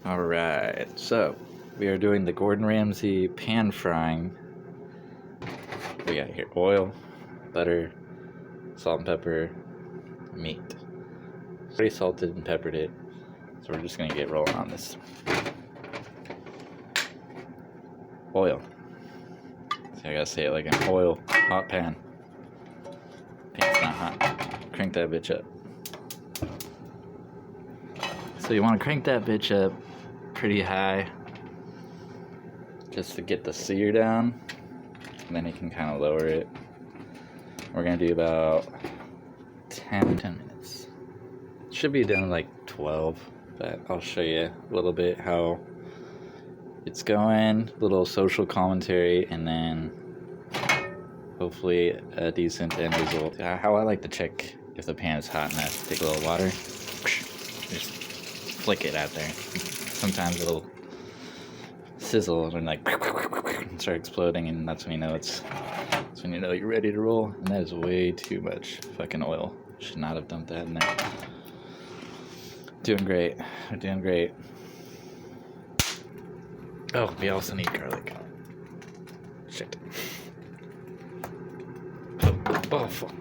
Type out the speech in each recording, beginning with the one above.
Alright, so we are doing the Gordon Ramsay pan frying. We got here oil, butter, salt and pepper, meat. Already salted and peppered it, so we're just gonna get rolling on this. Oil. So I gotta say it like an oil, hot pan. Pan's not hot. Crank that bitch up. So you want to crank that bitch up pretty high just to get the sear down, and then you can kind of lower it. We're gonna do about 10 minutes. Should be done like 12, but I'll show you a little bit how it's going, little social commentary, and then hopefully a decent end result. How I like to check if the pan is hot enough, take a little water, just flick it out there. Sometimes it'll sizzle and like start exploding, and that's when you know you're ready to roll. And that is way too much fucking oil. Should not have dumped that in there. Doing great. We're doing great. Oh, we also need garlic. Shit. Oh, fuck.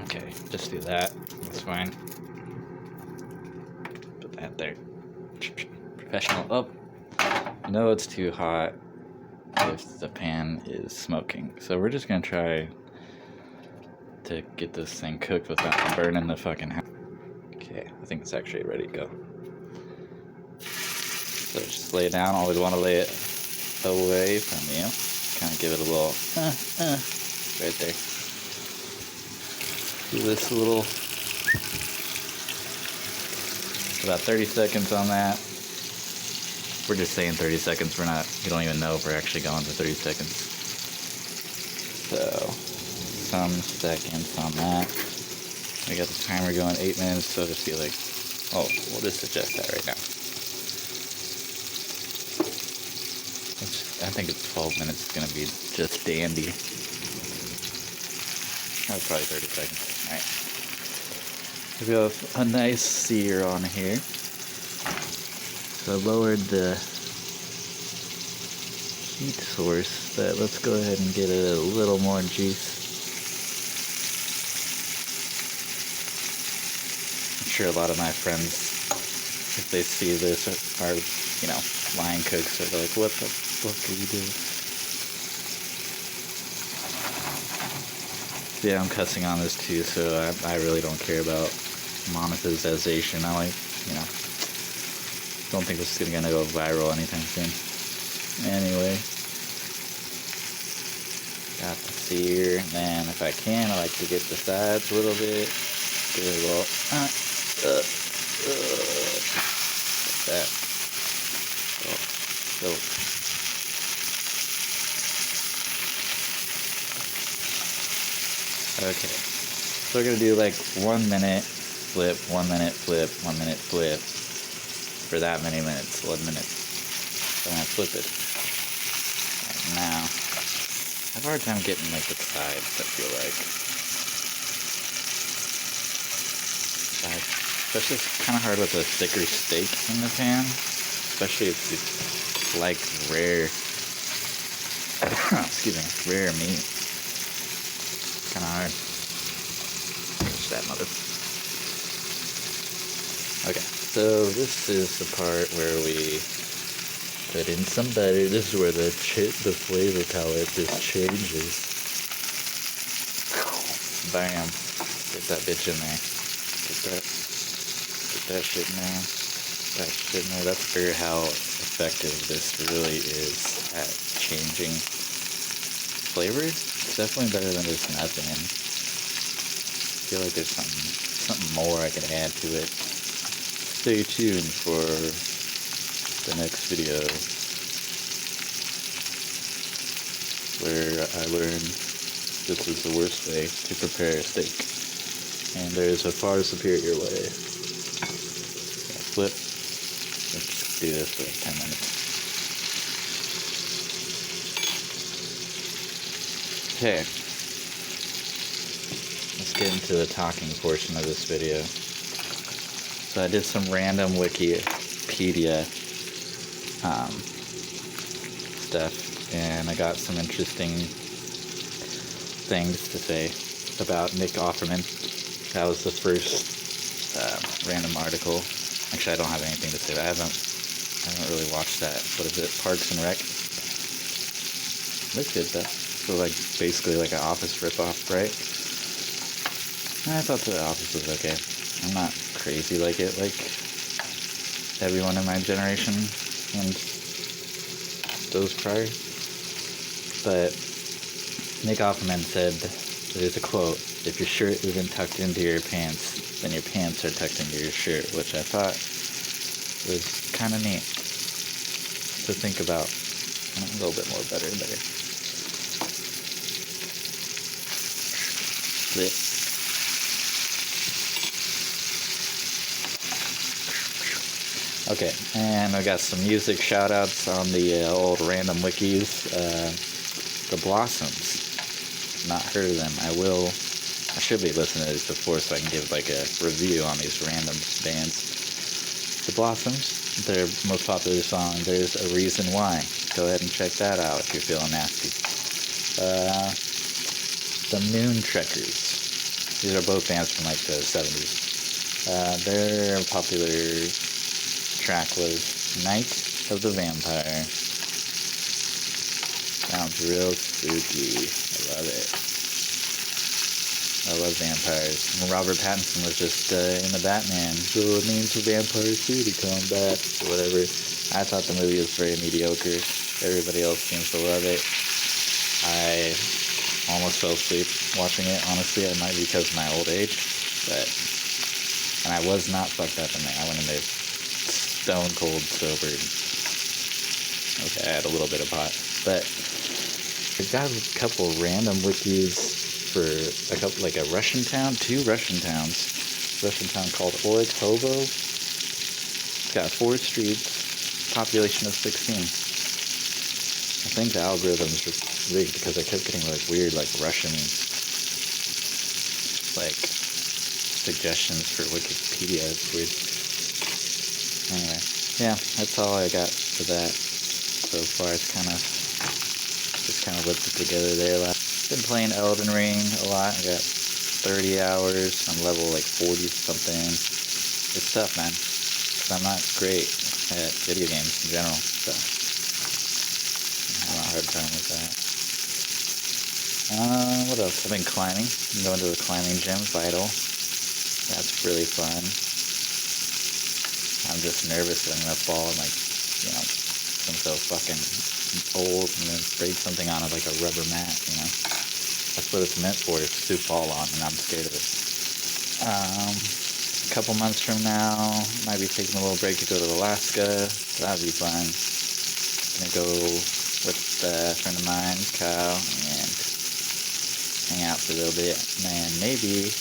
Okay, just do that. That's fine. Put that there. Professional. Oh, you know it's too hot if the pan is smoking. So we're just gonna try to get this thing cooked without burning the fucking house. Okay, I think it's actually ready to go. So just lay it down. Always want to lay it away from you. Kind of give it a little right there. Do this a little. About 30 seconds on that. We're just saying 30 seconds. We don't even know if we're actually going for 30 seconds. So, some seconds on that. We got the timer going 8 minutes, so just be like, oh, we'll just adjust that right now. I think it's 12 minutes. It's gonna be just dandy. That was probably 30 seconds. Alright. We have a nice sear on here. So I lowered the heat source, but let's go ahead and get a little more juice. I'm sure a lot of my friends, if they see this, are, line cooks, so they're like, what the fuck are you doing? Yeah, I'm cussing on this too, so I really don't care about monetization. I like, don't think this is gonna go viral anytime soon. Anyway, got the sear, and then if I can, I like to get the sides a little bit. Give it a little, like that. So. Okay, so we're gonna do like 1 minute flip, 1 minute flip, 1 minute flip for that many minutes, 11 minutes. So I'm gonna flip it. Right now, I have a hard time getting like the sides, I feel like. Especially it's kind of hard with a thicker steak in the pan, especially if you like rare, rare meat. Kind of hard. Push that mother. Okay, so this is the part where we put in some butter. This is where the flavor palette just changes. Bam! Get that bitch in there. Get that shit in there. That shit in there. That's for how effective this really is at changing flavor. It's definitely better than just nothing. I feel like there's something more I can add to it. Stay tuned for the next video where I learn this is the worst way to prepare a steak, and there's a far superior way. Flip. Let's do this for like 10 minutes. Okay, let's get into the talking portion of this video. So I did some random Wikipedia stuff, and I got some interesting things to say about Nick Offerman. That was the first random article. Actually, I don't have anything to say. I haven't really watched that. What is it? Parks and Rec. Looks good though. So like basically like an Office ripoff, right? I thought The Office was okay. I'm not crazy like it, like everyone in my generation and those prior. But Nick Offerman said, there's a quote, "If your shirt isn't tucked into your pants, then your pants are tucked into your shirt," which I thought was kind of neat to think about. A little bit more better. Okay, and I got some music shout-outs on the old random wikis. The Blossoms. Not heard of them. I should be listening to this before so I can give like a review on these random bands. The Blossoms, their most popular song, "There's a Reason Why." Go ahead and check that out if you're feeling nasty. The Moon Trekkers. These are both bands from like the 70s. Their popular track was "Night of the Vampire." Sounds real spooky. I love it. I love vampires. When Robert Pattinson was just in the Batman, so it means the vampires too to come back, or whatever. I thought the movie was very mediocre. Everybody else seems to love it. I almost fell asleep watching it. Honestly, it might be because of my old age, and I was not fucked up in there. I went in there stone cold sober. Okay, I had a little bit of pot, but I got a couple random wikis for a couple, like a Russian town, 2 Russian towns. Russian town called Orikhovo. It's got 4 streets, population of 16. I think the algorithm's rigged because I kept getting like weird, like Russian, like suggestions for Wikipedia. It's weird. Anyway, yeah, that's all I got for that so far. It's kind of whipped it together there. Been playing Elden Ring a lot. I got 30 hours. I'm level like 40 something. It's tough, man. Because I'm not great at video games in general. So I have a hard time with that. What else? I've been climbing. I'm going to the climbing gym, Vital. That's really fun. I'm just nervous that I'm gonna fall and like, I'm so fucking old and then break something on it like a rubber mat, That's what it's meant for, is to fall on, and I'm scared of it. A couple months from now, might be taking a little break to go to Alaska. So that'd be fun. Gonna go with a friend of mine, Kyle, and hang out for a little bit, and maybe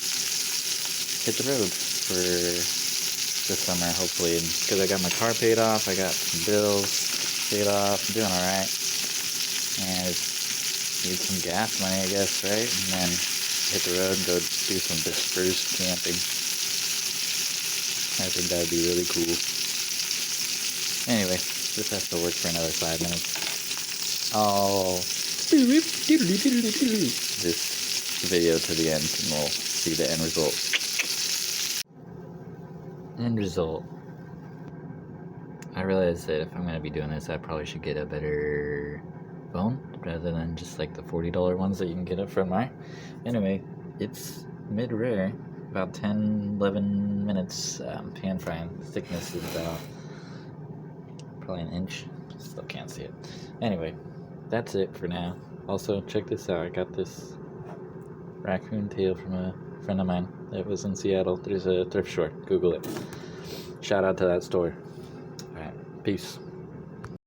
hit the road for this summer, hopefully, because I got my car paid off, I got some bills paid off, I'm doing alright, and need some gas money, I guess, right? And then hit the road and go do some dispersed camping. I think that would be really cool. Anyway, this has to work for another 5 minutes. I'll this video to the end and we'll see the end result. End result. I realized that if I'm going to be doing this, I probably should get a better phone rather than just like the $40 ones that you can get at Fred Meyer. Anyway, it's mid-rare, about 10-11 minutes pan frying. Thickness is about probably an inch. Still can't see it. Anyway, that's it for now. Also, check this out. I got this raccoon tail from a friend of mine that was in Seattle. There's a thrift store. Google it. Shout out to that store. Alright, peace.